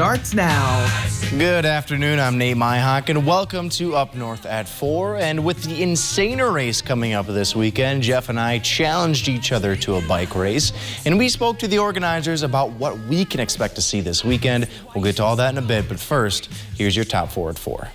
starts now. Good afternoon, I'm Nate Myhock, and welcome to Up North at 4. And with the Insaner race coming up this weekend, Jeff and I challenged each other to a bike race, and we spoke to the organizers about what we can expect to see this weekend. We'll get to all that in a bit, but first, here's your top 4 at 4.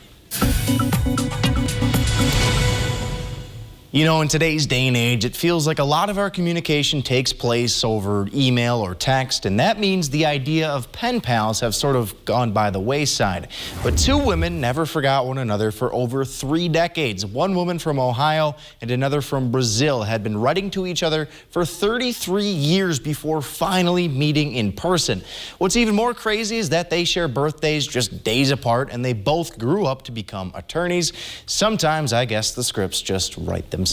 You know, in today's day and age, it feels like a lot of our communication takes place over email or text, and that means the idea of pen pals have sort of gone by the wayside. But two women never forgot one another for over 3 decades. One woman from Ohio and another from Brazil had been writing to each other for 33 years before finally meeting in person. What's even more crazy is that they share birthdays just days apart, and they both grew up to become attorneys. Sometimes, I guess, the scripts just write themselves.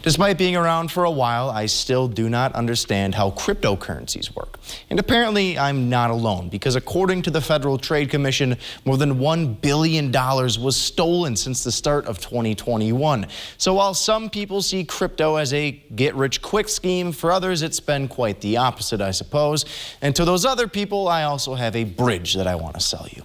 Despite being around for a while, I still do not understand how cryptocurrencies work. And apparently I'm not alone, because according to the Federal Trade Commission, more than $1 billion was stolen since the start of 2021. So while some people see crypto as a get-rich-quick scheme, for others it's been quite the opposite, I suppose. And to those other people, I also have a bridge that I want to sell you.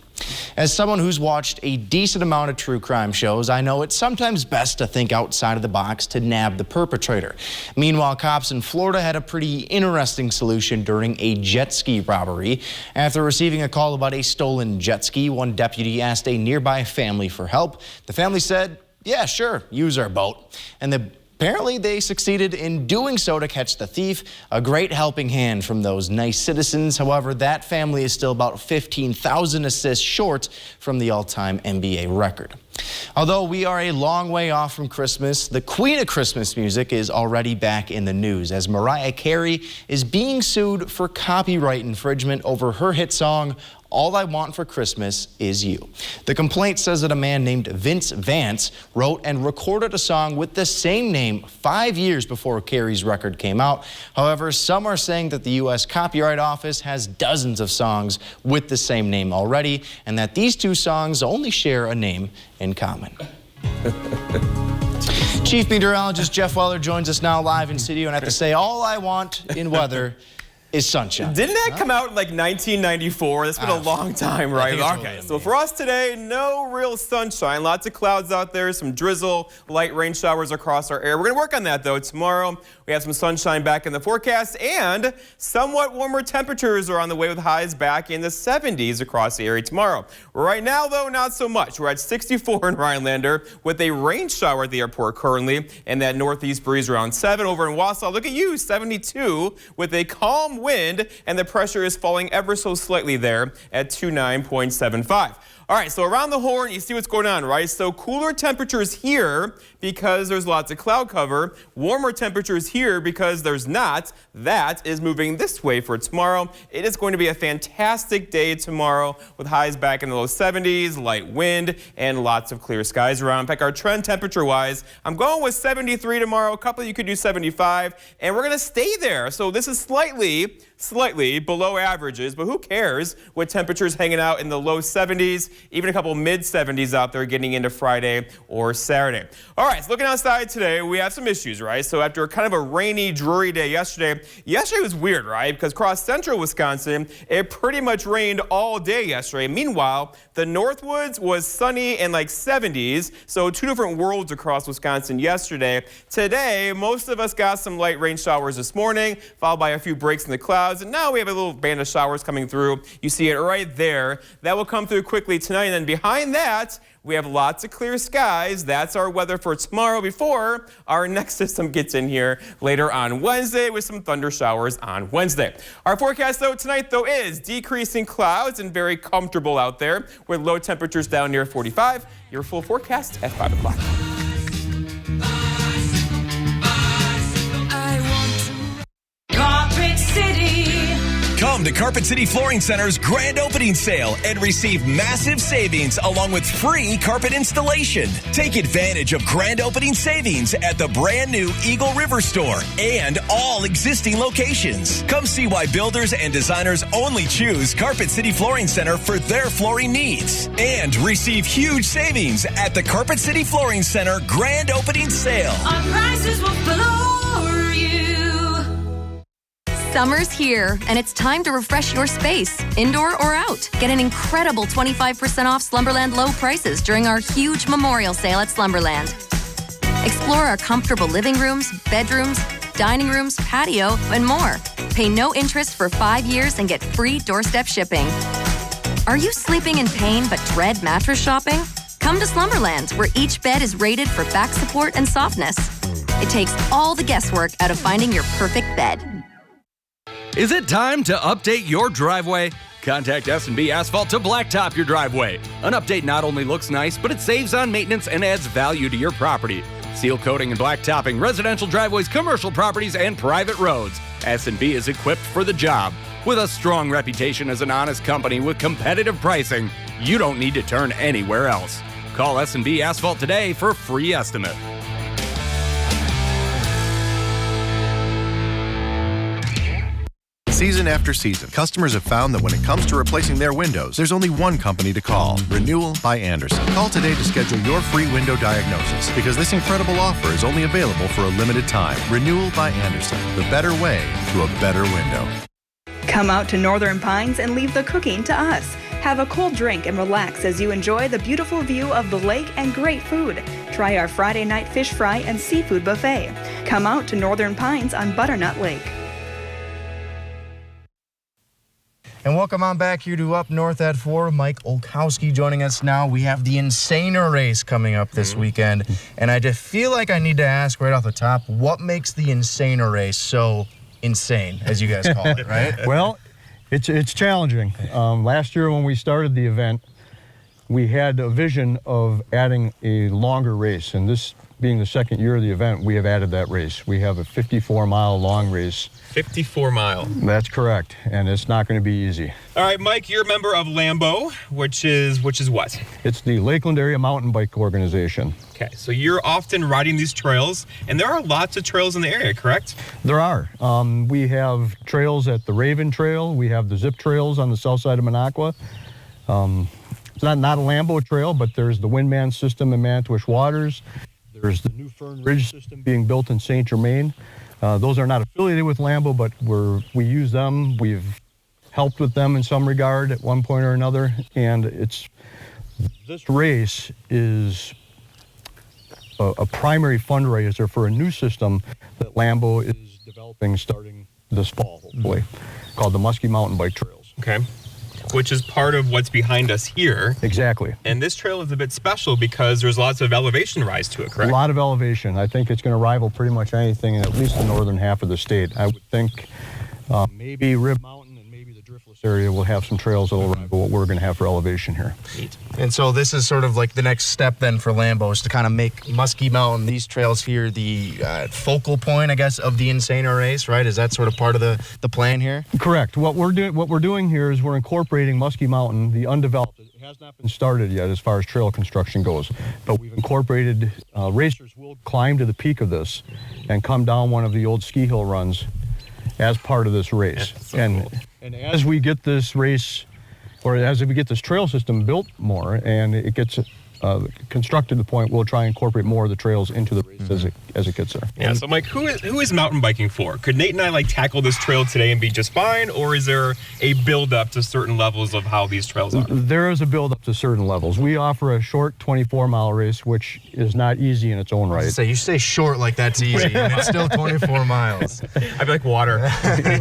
As someone who's watched a decent amount of true crime shows, I know it's sometimes best to think outside of the box to nab the perpetrator. Meanwhile, cops in Florida had a pretty interesting solution during a jet ski robbery. After receiving a call about a stolen jet ski, one deputy asked a nearby family for help. The family said, "Yeah, sure, use our boat." And apparently they succeeded in doing so to catch the thief. A great helping hand from those nice citizens. However, that family is still about 15,000 assists short from the all-time NBA record. Although we are a long way off from Christmas, the queen of Christmas music is already back in the news, as Mariah Carey is being sued for copyright infringement over her hit song, "All I Want for Christmas Is You." The complaint says that a man named Vince Vance wrote and recorded a song with the same name 5 years before Carey's record came out. However, some are saying that the U.S. Copyright Office has dozens of songs with the same name already, and that these two songs only share a name in common. Chief Meteorologist Jeff Weller joins us now live in studio, and I have to say, all I want in weather is sunshine. Didn't that come out in like 1994? That's been a long time, right? Okay, so for us today, no real sunshine. Lots of clouds out there, some drizzle, light rain showers across our area. We're going to work on that, though. Tomorrow, we have some sunshine back in the forecast, and somewhat warmer temperatures are on the way with highs back in the 70s across the area tomorrow. Right now, though, not so much. We're at 64 in Rhinelander with a rain shower at the airport currently, and that northeast breeze around 7. Over in Wausau, look at you, 72 with a calm wind, and the pressure is falling ever so slightly there at 29.75. All right, so around the horn, you see what's going on, right? So cooler temperatures here because there's lots of cloud cover. Warmer temperatures here because there's not. That is moving this way for tomorrow. It is going to be a fantastic day tomorrow with highs back in the low 70s, light wind, and lots of clear skies around. In fact, our trend temperature-wise, I'm going with 73 tomorrow. A couple of you could do 75, and we're going to stay there. So this is slightly below averages, but who cares with temperatures hanging out in the low 70s, even a couple mid 70s out there getting into Friday or Saturday. All right, so looking outside today, we have some issues, right? So after kind of a rainy, dreary day yesterday was weird, right? Because across central Wisconsin, it pretty much rained all day yesterday. Meanwhile, the Northwoods was sunny and like 70s, so two different worlds across Wisconsin yesterday. Today, most of us got some light rain showers this morning, followed by a few breaks in the clouds, and now we have a little band of showers coming through. You see it right there. That will come through quickly tonight, and then behind that, we have lots of clear skies. That's our weather for tomorrow before our next system gets in here later on Wednesday with some thunder showers on Wednesday. Our forecast, though, tonight, though, is decreasing clouds and very comfortable out there with low temperatures down near 45. Your full forecast at 5 o'clock. Come to Carpet City Flooring Center's grand opening sale and receive massive savings along with free carpet installation. Take advantage of grand opening savings at the brand new Eagle River store and all existing locations. Come see why builders and designers only choose Carpet City Flooring Center for their flooring needs. And receive huge savings at the Carpet City Flooring Center grand opening sale. Our prices will floor you. Summer's here, and it's time to refresh your space, indoor or out. Get an incredible 25% off Slumberland low prices during our huge memorial sale at Slumberland. Explore our comfortable living rooms, bedrooms, dining rooms, patio, and more. Pay no interest for 5 years and get free doorstep shipping. Are you sleeping in pain but dread mattress shopping? Come to Slumberland, where each bed is rated for back support and softness. It takes all the guesswork out of finding your perfect bed. Is it time to update your driveway? Contact S&B Asphalt to blacktop your driveway. An update not only looks nice, but it saves on maintenance and adds value to your property. Seal coating and blacktopping residential driveways, commercial properties, and private roads. S&B is equipped for the job. With a strong reputation as an honest company with competitive pricing, you don't need to turn anywhere else. Call S&B Asphalt today for a free estimate. Season after season, customers have found that when it comes to replacing their windows, there's only one company to call, Renewal by Andersen. Call today to schedule your free window diagnosis, because this incredible offer is only available for a limited time. Renewal by Andersen, the better way to a better window. Come out to Northern Pines and leave the cooking to us. Have a cold drink and relax as you enjoy the beautiful view of the lake and great food. Try our Friday night fish fry and seafood buffet. Come out to Northern Pines on Butternut Lake. And welcome on back here to Up North at 4. Mike Olkowski joining us now. We have the Insaner race coming up this weekend. And I just feel like I need to ask right off the top, what makes the Insaner race so insane, as you guys call it, right? Well, it's challenging. Last year when we started the event, we had a vision of adding a longer race. And this being the second year of the event, we have added that race. We have a 54-mile long race. 54 mile. That's correct, and it's not going to be easy. All right, Mike, you're a member of Lambo, which is what? It's the Lakeland Area Mountain Bike Organization. Okay, so you're often riding these trails, and there are lots of trails in the area, correct? There are. We have trails at the Raven Trail. We have the Zip Trails on the south side of Minocqua. It's not a Lambo trail, but there's the Windman system in Manitowish Waters. There's the New Fern Ridge system being built in St. Germain. Those are not affiliated with Lambo, but we use them. We've helped with them in some regard at one point or another. And this race is a primary fundraiser for a new system that Lambo is developing starting this fall, hopefully, called the Muskie Mountain Bike Trails. Okay. Which is part of what's behind us here. Exactly. And this trail is a bit special because there's lots of elevation rise to it, correct? A lot of elevation. I think it's going to rival pretty much anything in at least the northern half of the state. I would think maybe Rib Mountain and maybe the Driftless area will have some trails that will rival what we're going to have for elevation here. Neat. And so this is sort of like the next step then for Lambo, is to kind of make Muskie Mountain, these trails here, the focal point, I guess, of the Insaner race, right? Is that sort of part of the plan here? Correct. What we're doing here is we're incorporating Muskie Mountain, the undeveloped. It has not been started yet as far as trail construction goes, but we've incorporated, racers will climb to the peak of this and come down one of the old ski hill runs as part of this race. So cool. And as we get this race, or as we get this trail system built more and it gets constructed to the point, we'll try and incorporate more of the trails into the race as it gets there. Yeah, so Mike, who is mountain biking for? Could Nate and I tackle this trail today and be just fine, or is there a build up to certain levels of how these trails are? There is a build up to certain levels. We offer a short 24-mile race, which is not easy in its own right. So you say short like that's easy, and it's still 24 miles. I'd be like, water.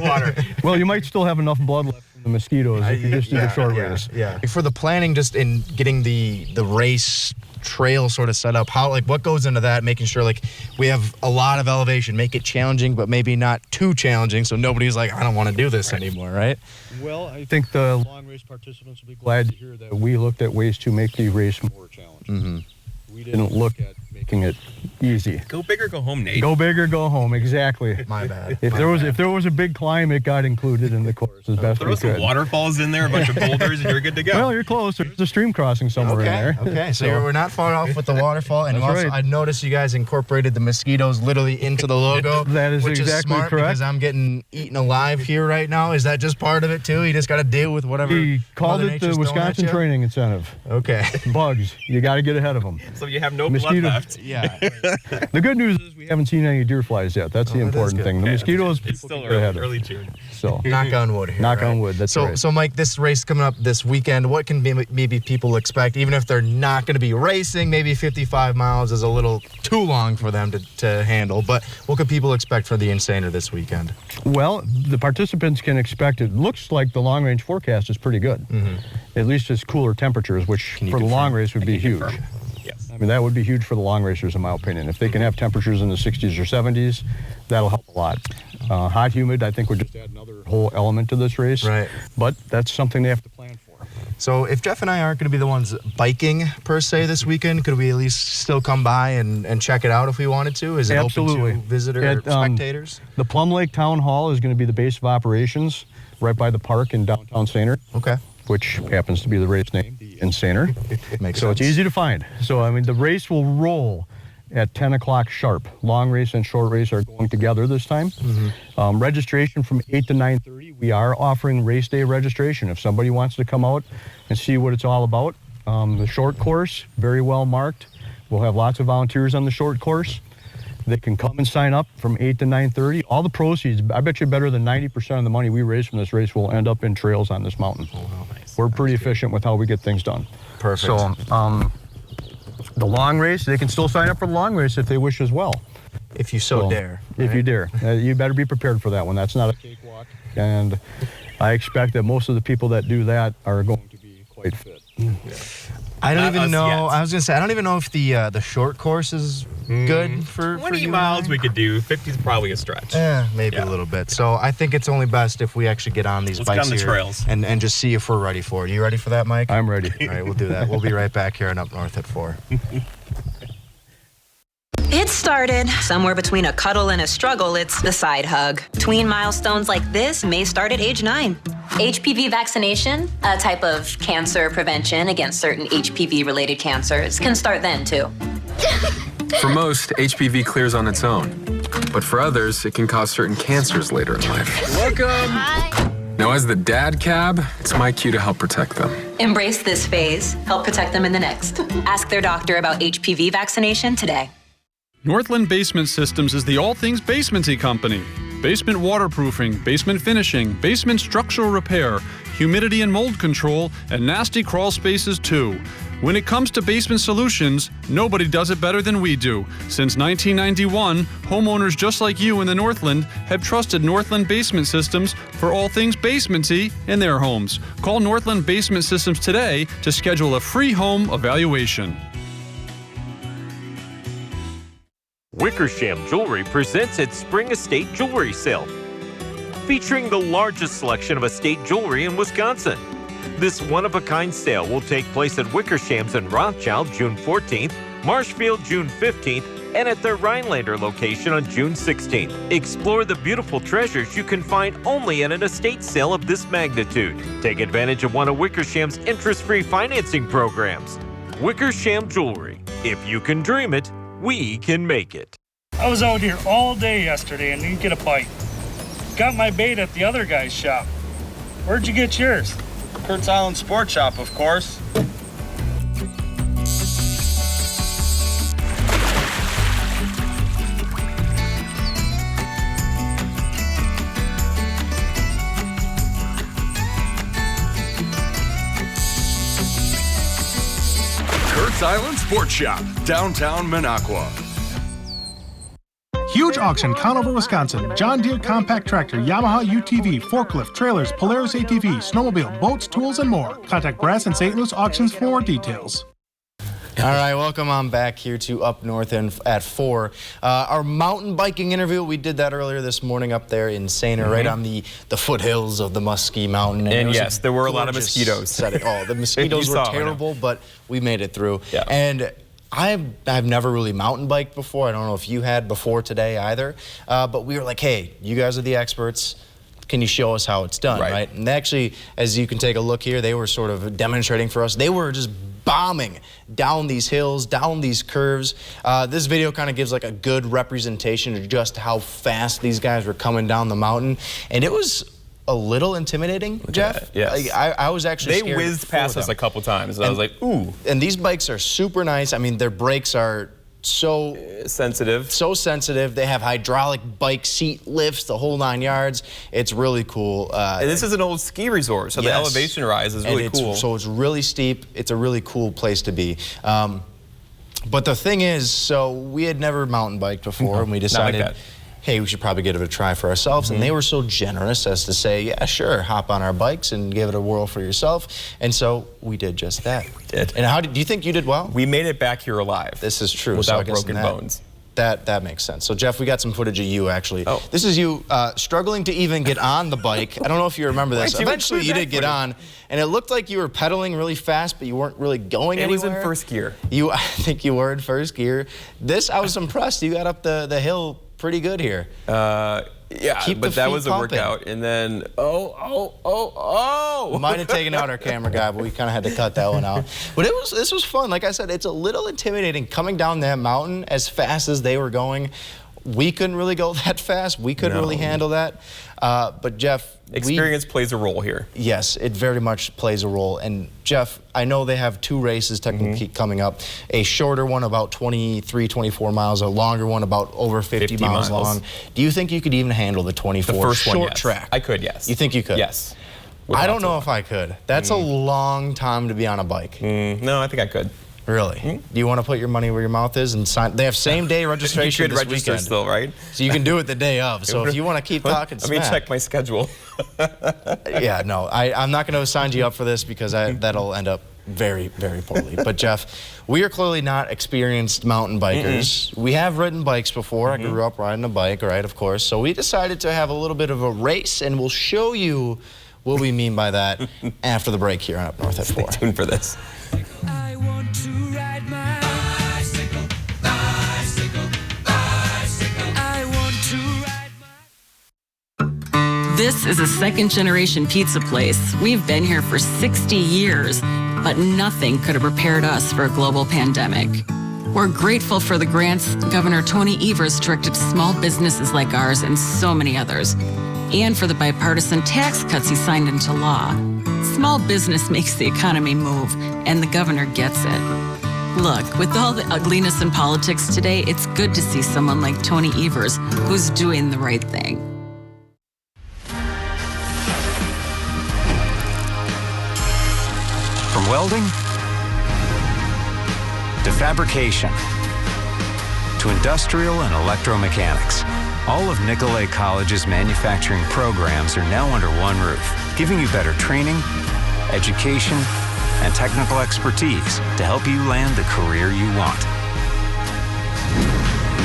Water. Well, you might still have enough blood left from the mosquitoes if you just do the short race. Yeah. For the planning, just in getting the race trail sort of set up, what goes into that, making sure we have a lot of elevation, make it challenging but maybe not too challenging so nobody's like, I don't want to do this anymore, right? Well, I think the long race participants will be glad to hear that we looked at ways to make the race more challenging. We didn't look at making it easy. Go big or go home, Nate. Go big or go home, exactly. My bad. If there was a big climb, it got included in the course as best we could. Throw some waterfalls in there, a bunch of boulders, and you're good to go. Well, you're close. There's a stream crossing somewhere in there. Okay, so we're not far off with the waterfall. And also, I noticed you guys incorporated the mosquitoes literally into the logo. That is which exactly is smart correct. Because I'm getting eaten alive here right now. Is that just part of it too? You just got to deal with whatever. We called it the Wisconsin Training Incentive. Okay. Bugs. You got to get ahead of them. So you have no blood left. left. Yeah. The good news is we haven't seen any deer flies yet. That's the important thing. The mosquitoes, It's people still can get ahead of. early June. So Knock on wood here. knock right? on wood. That's right. So, Mike, this race coming up this weekend, what can maybe people expect, even if they're not going to be racing? Maybe 55 miles is a little too long for them to handle, but what can people expect for the Insaner this weekend? Well, the participants can expect, it looks like the long-range forecast is pretty good. At least it's cooler temperatures, which for the long race would be huge. Yes. I mean, that would be huge for the long racers, in my opinion. If they can have temperatures in the 60s or 70s, that'll help a lot. Hot, humid, I think would just add another whole element to this race. Right. But that's something they have to plan for. So if Jeff and I aren't going to be the ones biking, per se, this weekend, could we at least still come by and check it out if we wanted to? Is it Absolutely. open to visitor spectators? The Plum Lake Town Hall is going to be the base of operations right by the park in downtown Saner. Okay. Which happens to be the race name, the Insaner. Makes so sense. it's easy to find. So, I mean, the race will roll at 10 o'clock sharp. Long race and short race are going together this time. Registration from 8 to 9:30. We are offering race day registration. If somebody wants to come out and see what it's all about. The short course, very well marked. We'll have lots of volunteers on the short course. They can come and sign up from 8 to 9:30. All the proceeds, I bet you better than 90% of the money we raise from this race will end up in trails on this mountain. We're pretty efficient with how we get things done. Perfect. So the long race, they can still sign up for the long race if they wish as well. If you so dare. If right? you dare. You better be prepared for that one. That's not a cakewalk. And I expect that most of the people that do that are going to be quite fit. I don't even know. Yet. I was going to say, I don't even know if the short course is good for 20 you miles and I. we could do. 50 is probably a stretch. Maybe a little bit. So I think it's only best if we actually get on these Let's bikes get on the here trails. and just see if we're ready for it. You ready for that, Mike? I'm ready. All right, we'll do that. We'll be right back here and Up North at 4. It started somewhere between a cuddle and a struggle. It's the side hug. Tween milestones like this may start at age 9. HPV vaccination, a type of cancer prevention against certain HPV-related cancers, can start then, too. For most, HPV clears on its own. But for others, it can cause certain cancers later in life. Welcome! Now, as the dad cab, it's my cue to help protect them. Embrace this phase. Help protect them in the next. Ask their doctor about HPV vaccination today. Northland Basement Systems is the all things basementy company. Basement waterproofing, basement finishing, basement structural repair, humidity and mold control, and nasty crawl spaces too. When it comes to basement solutions, nobody does it better than we do. Since 1991, homeowners just like you in the Northland have trusted Northland Basement Systems for all things basementy in their homes. Call Northland Basement Systems today to schedule a free home evaluation. Wickersham Jewelry presents its Spring Estate Jewelry Sale, featuring the largest selection of estate jewelry in Wisconsin. This one-of-a-kind sale will take place at Wickersham's in Rothschild June 14th, Marshfield June 15th, and at their Rhinelander location on June 16th. Explore the beautiful treasures you can find only at an estate sale of this magnitude. Take advantage of one of Wickersham's interest-free financing programs. Wickersham Jewelry. If you can dream it, we can make it. I was out here all day yesterday and didn't get a bite. Got my bait at the other guy's shop. Where'd you get yours? Kurt's Island Sport Shop, of course. Kurt's Island Sports Shop, downtown Minocqua. Huge auction, Conover, Wisconsin. John Deere compact tractor, Yamaha UTV, forklift, trailers, Polaris ATV, snowmobile, boats, tools, and more. Contact Brass and St. Louis Auctions for more details. All right, welcome on back here to Up North and at 4. Our mountain biking interview, we did that earlier this morning up there in Saner, right on the foothills of the Muskie Mountain. And yes, there were a lot of mosquitoes. The mosquitoes were terrible, but we made it through. Yeah. And I've never really mountain biked before. I don't know if you had before today either. But we were like, hey, you guys are the experts. Can you show us how it's done, right? And actually, as you can take a look here, they were sort of demonstrating for us. They were just bombing down these hills, down these curves. This video kind of gives like a good representation of just how fast these guys were coming down the mountain. And it was a little intimidating, Jeff. Yes. I was actually scared. They whizzed past us a couple times, and I was like, ooh. And these bikes are super nice. I mean, their brakes are so sensitive. They have hydraulic bike seat lifts, the whole 9 yards. It's really cool. And this is an old ski resort, so the elevation rise is really cool. So it's really steep. It's a really cool place to be. But the thing is, so we had never mountain biked before, and we decided, hey, we should probably give it a try for ourselves. And they were so generous as to say, yeah, sure, hop on our bikes and give it a whirl for yourself. And so we did just that. We did. And how do you think you did well? We made it back here alive. This is true. Without broken bones. That makes sense. So, Jeff, we got some footage of you, actually. Oh. This is you struggling to even get on the bike. I don't know if you remember this. Eventually, you did get on, and it looked like you were pedaling really fast, but you weren't really going anywhere. It was in first gear. I think you were in first gear. I was impressed. You got up the hill pretty good here. Yeah, but that was a workout. And then, We might have taken out our camera guy, but we kind of had to cut that one out. But this was fun. Like I said, it's a little intimidating coming down that mountain as fast as they were going. We couldn't really go that fast. We couldn't really handle that. But Jeff, experience plays a role here. Yes, it very much plays a role. And Jeff, I know they have 2 races technically coming up. A shorter one about 23, 24 miles, a longer one about over 50 miles long. Do you think you could even handle the 24 the first short one, yes. track? I could, yes. You think you could? Yes. I don't know if I could. That's a long time to be on a bike. No, I think I could. Really? Do you want to put your money where your mouth is and sign? They have same-day registration this register weekend. Still, right? So you can do it the day of. So if you want to keep talking Let me check my schedule. Yeah, no, I'm not going to sign you up for this because that'll end up very, very poorly. But Jeff, we are clearly not experienced mountain bikers. We have ridden bikes before. I grew up riding a bike, right, of course. So we decided to have a little bit of a race, and we'll show you what we mean by that after the break here on Up North at 4. Stay tuned for this. I want to ride my bicycle, bicycle, bicycle. I want to ride my... This is a second-generation pizza place. We've been here for 60 years, but nothing could have prepared us for a global pandemic. We're grateful for the grants Governor Tony Evers directed to small businesses like ours and so many others, and for the bipartisan tax cuts he signed into law. Small business makes the economy move, and the governor gets it. Look, with all the ugliness in politics today, it's good to see someone like Tony Evers who's doing the right thing. From welding to fabrication to industrial and electromechanics, all of Nicolet College's manufacturing programs are now under one roof, giving you better training, education, and technical expertise to help you land the career you want.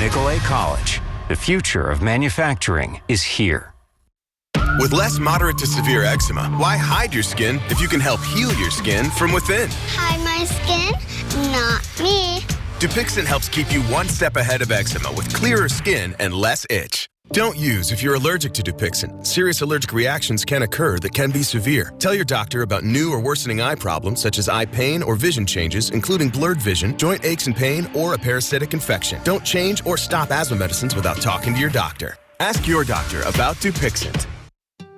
Nicolet College, the future of manufacturing is here. With less moderate to severe eczema, why hide your skin if you can help heal your skin from within? Hide my skin? Not me. Dupixent helps keep you one step ahead of eczema with clearer skin and less itch. Don't use if you're allergic to Dupixent. Serious allergic reactions can occur that can be severe. Tell your doctor about new or worsening eye problems such as eye pain or vision changes, including blurred vision, joint aches and pain, or a parasitic infection. Don't change or stop asthma medicines without talking to your doctor. Ask your doctor about Dupixent.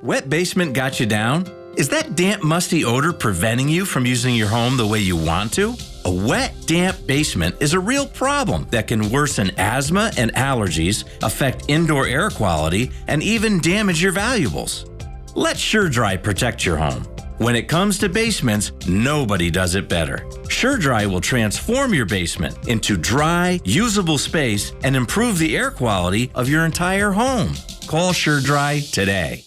Wet basement got you down? Is that damp, musty odor preventing you from using your home the way you want to? A wet, damp basement is a real problem that can worsen asthma and allergies, affect indoor air quality, and even damage your valuables. Let SureDry protect your home. When it comes to basements, nobody does it better. SureDry will transform your basement into dry, usable space and improve the air quality of your entire home. Call SureDry today.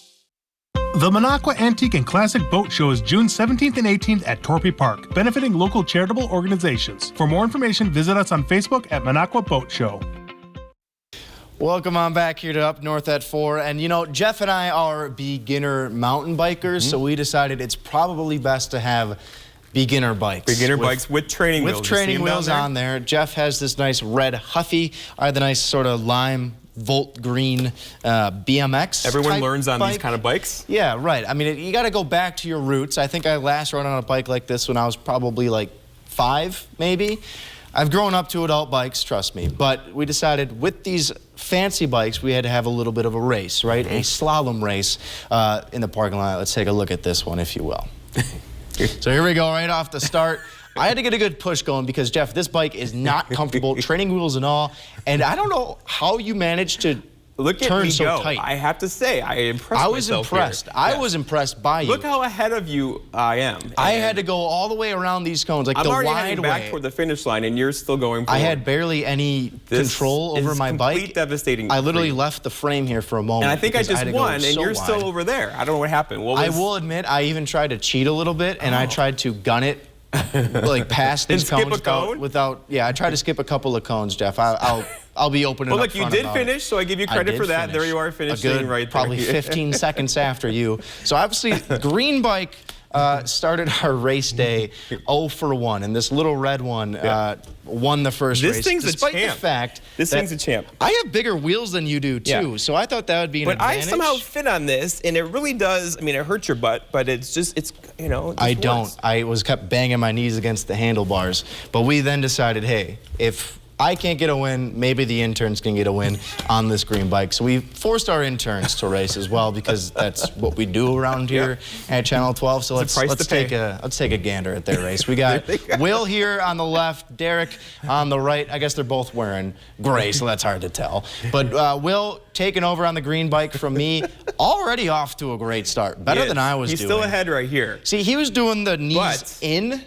The Minocqua Antique and Classic Boat Show is June 17th and 18th at Torpy Park, benefiting local charitable organizations. For more information, visit us on Facebook at Minocqua Boat Show. Welcome on back here to Up North at 4. And you know, Jeff and I are beginner mountain bikers, so we decided it's probably best to have beginner bikes. Beginner bikes with training wheels. With training wheels on there. Jeff has this nice red Huffy. I have the nice sort of lime Volt Green BMX. Everyone learns on these kind of bikes? Yeah, right. I mean, you got to go back to your roots. I think I last rode on a bike like this when I was probably like 5, maybe. I've grown up to adult bikes, trust me. But we decided with these fancy bikes, we had to have a little bit of a race, right? A slalom race in the parking lot. Let's take a look at this one, if you will. So here we go, right off the start. I had to get a good push going because, Jeff, this bike is not comfortable, training wheels and all. And I don't know how you managed to turn so tight. I have to say, I impressed I was myself impressed. Here. I was impressed by you. Look how ahead of you I am. I had to go all the way around these cones, like I'm the already wide heading way. back toward the finish line, and you're still going forward. I had barely any control over my bike. Devastating. I literally left the frame here for a moment. And I think I just won, and you're wide. still over there. I don't know what happened. I will admit, I even tried to cheat a little bit, and I tried to gun it, like past these skip cones a cone? without. Yeah, I tried to skip a couple of cones, Jeff. I'll be open. Well, look, you did finish, so I give you credit for that. Finish. There you are, finishing a good, right there. Probably 15 seconds after you. So obviously, green bike started our race day 0 for 1, and this little red one won the first race. This thing's despite a champ. The fact this thing's a champ. I have bigger wheels than you do too, so I thought that would be an advantage. But I somehow fit on this, and it really does. I mean, it hurts your butt, but it's you know. I don't. I kept banging my knees against the handlebars, but we then decided, hey, if I can't get a win, maybe the interns can get a win on this green bike. So we forced our interns to race as well because that's what we do around here at Channel 12. So let's take a gander at their race. We got Will here on the left, Derek on the right. I guess they're both wearing gray, so that's hard to tell. But Will taking over on the green bike from me, already off to a great start. Better than I was doing. He's still ahead right here. See, he was doing the knees in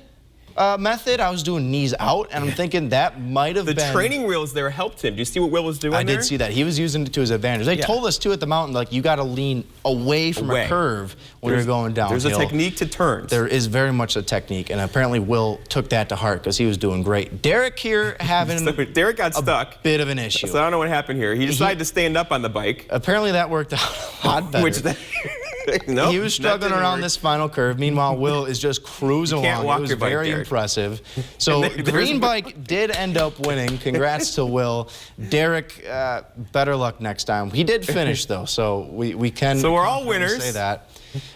method. I was doing knees out, and I'm thinking that might have been... The training wheels there helped him. Do you see what Will was doing I there? did see that. He was using it to his advantage. They told us, too, at the mountain, like, you got to lean away from a curve when you're going downhill. There's a technique to turns. There is very much a technique, and apparently Will took that to heart because he was doing great. Derek here having Derek got stuck. Bit of an issue. So I don't know what happened here. He decided to stand up on the bike. Apparently that worked out a lot better. No, he was struggling around this final curve. Meanwhile, Will is just cruising along. It was very impressive. So green bike did end up winning. Congrats to Will. Derek, better luck next time. He did finish though, so we can. So we're all winners. Say that.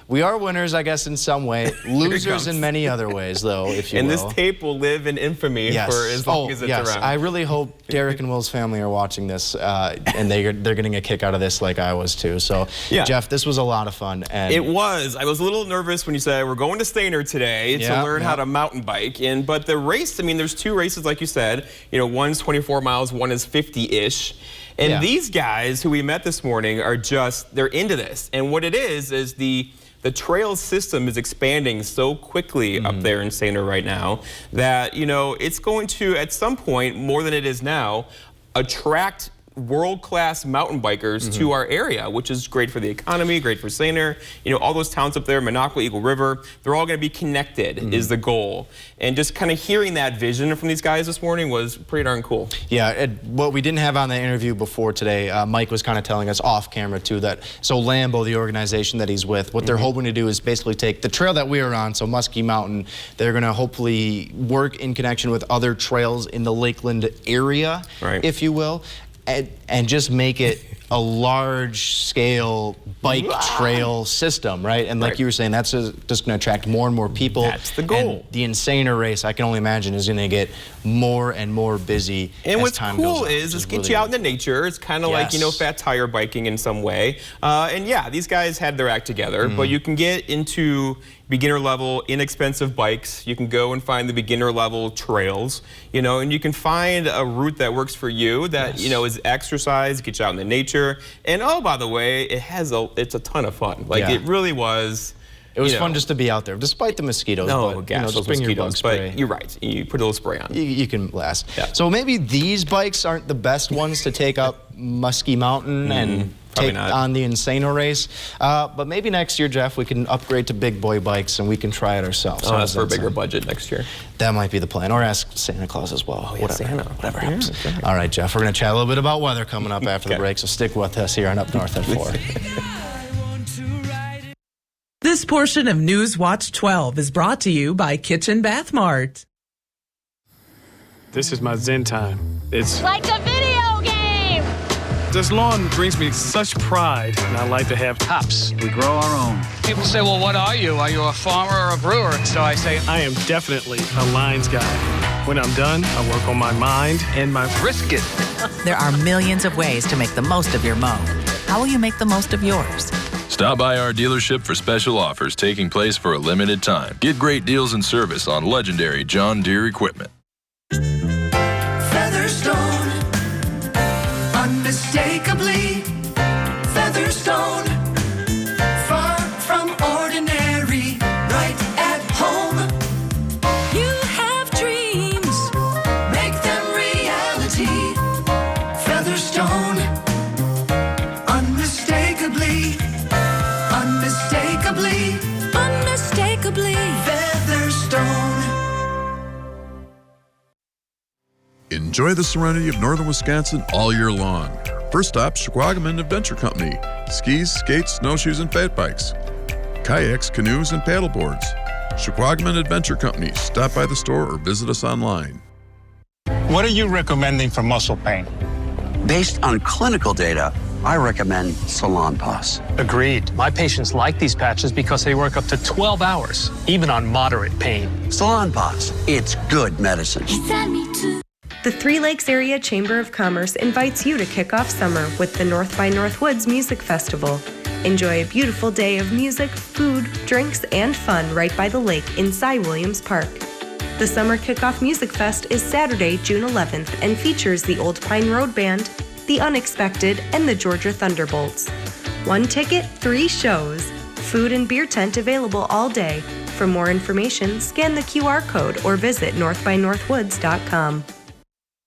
We are winners, I guess, in some way. Losers in many other ways, though, if you will. And this tape will live in infamy for as long as it's around. I really hope Derek and Will's family are watching this, and they're getting a kick out of this like I was, too. So, Jeff, this was a lot of fun. And it was. I was a little nervous when you said, we're going to Stainer today to learn how to mountain bike. But the race, I mean, there's two races, like you said. You know, one's 24 miles, one is 50-ish. And these guys who we met this morning are just, they're into this. And what it is the trail system is expanding so quickly up there in Stainer right now that, you know, it's going to, at some point, more than it is now, attract world-class mountain bikers to our area, which is great for the economy, great for Stainer. You know, all those towns up there, Minocqua, Eagle River, they're all going to be connected is the goal. And just kind of hearing that vision from these guys this morning was pretty darn cool. Yeah, what we didn't have on the interview before today, Mike was kind of telling us off camera too that, so Lambo, the organization that he's with, what they're hoping to do is basically take the trail that we are on, so Muskie Mountain, they're going to hopefully work in connection with other trails in the Lakeland area, if you will, and just make it a large-scale bike trail system, right? And like you were saying, that's just going to attract more and more people. That's the goal. And the Insaner race, I can only imagine, is going to get more and more busy as time goes on. And what's cool is it's get you out in the nature. It's kind of like, you know, fat tire biking in some way. And yeah, these guys had their act together, but you can get into beginner level, inexpensive bikes. You can go and find the beginner level trails, you know, and you can find a route that works for you that, you know, is exercise, get you out in the nature. And oh, by the way, it's a ton of fun. Like it really was. It was fun just to be out there, despite the mosquitoes. No, but, gosh, those mosquitoes. But you're right. You put a little spray on. You can last. So maybe these bikes aren't the best ones to take up Muskie Mountain and take on the Insano race. But maybe next year, Jeff, we can upgrade to big boy bikes and we can try it ourselves. Oh, that's for a bigger budget next year. That might be the plan. Or ask Santa Claus as well. Whatever happens. Yeah, all right, Jeff, we're going to chat a little bit about weather coming up after the break, so stick with us here on Up North at 4. This portion of News Watch 12 is brought to you by Kitchen Bath Mart. This is my zen time. It's like a video game. This lawn brings me such pride, and I like to have hops. We grow our own. People say, well, what are you? Are you a farmer or a brewer? So I say, I am definitely a lines guy. When I'm done, I work on my mind and my brisket. There are millions of ways to make the most of your mow. How will you make the most of yours? Stop by our dealership for special offers taking place for a limited time. Get great deals and service on legendary John Deere equipment. Featherstone, unmistakably Featherstone, far from ordinary, right at home. You have dreams, make them reality. Featherstone, unmistakably, unmistakably, unmistakably Featherstone. Enjoy the serenity of northern Wisconsin all year long. First stop, Shquagaman Adventure Company. Skis, skates, snowshoes, and fat bikes. Kayaks, canoes, and paddleboards. Shquagaman Adventure Company. Stop by the store or visit us online. What are you recommending for muscle pain? Based on clinical data, I recommend Salonpas. Agreed. My patients like these patches because they work up to 12 hours, even on moderate pain. Salonpas, it's good medicine. The Three Lakes Area Chamber of Commerce invites you to kick off summer with the North by Northwoods Music Festival. Enjoy a beautiful day of music, food, drinks, and fun right by the lake in Cy Williams Park. The Summer Kickoff Music Fest is Saturday, June 11th and features the Old Pine Road Band, The Unexpected, and the Georgia Thunderbolts. 1 ticket, 3 shows. Food and beer tent available all day. For more information, scan the QR code or visit northbynorthwoods.com.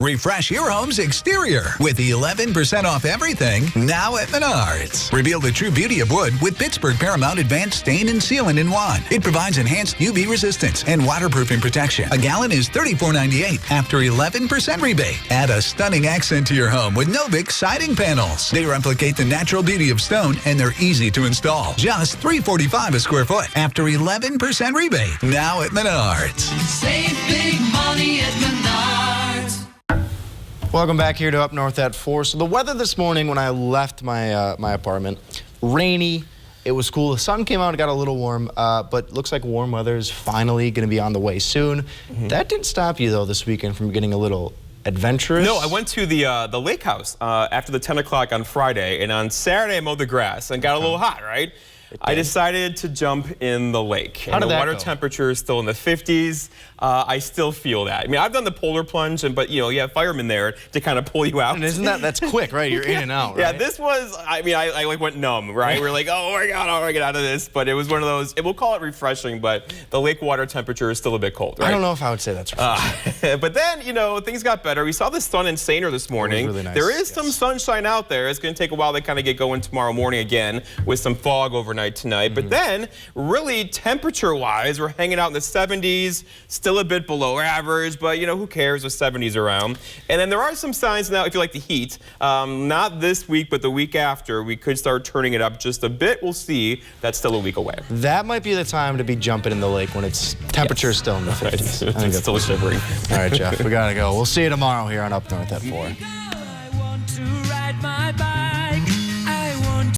Refresh your home's exterior with 11% off everything now at Menards. Reveal the true beauty of wood with Pittsburgh Paramount Advanced Stain and Sealant in 1. It provides enhanced UV resistance and waterproofing protection. A gallon is $34.98 after 11% rebate. Add a stunning accent to your home with Novik siding panels. They replicate the natural beauty of stone and they're easy to install. Just $345 a square foot after 11% rebate. Now at Menards. Save big money at Menards. Welcome back here to Up North at 4. So the weather this morning when I left my my apartment, rainy. It was cool. The sun came out, it got a little warm, but looks like warm weather is finally going to be on the way soon. That didn't stop you though this weekend from getting a little adventurous? No, I went to the lake house after the 10 o'clock on Friday, and on Saturday I mowed the grass and got a little hot, right? I decided to jump in the lake. How did the that water go? temperature is still in the 50s. I still feel that. I mean, I've done the polar plunge, but you know, you have firemen there to kind of pull you out. And isn't that's quick, right? You're in and out, right? Yeah, this was, I mean, I like went numb, right? We're like, oh my God, how do I get out of this? But it was one of those, we'll call it refreshing, but the lake water temperature is still a bit cold, right? I don't know if I would say that's refreshing. But then, you know, things got better. We saw the sun in Sainer this morning. Really nice, there is some sunshine out there. It's going to take a while to kind of get going tomorrow morning again with some fog overnight tonight. But then, really, temperature-wise, we're hanging out in the 70s, still a bit below average, but, you know, who cares with 70s around. And then there are some signs now, if you like the heat, not this week, but the week after, we could start turning it up just a bit. We'll see. That's still a week away. That might be the time to be jumping in the lake when it's temperature is still in the 50s. Right. It's still shivering. All right, Jeff, we got to go. We'll see you tomorrow here on Up North at 4.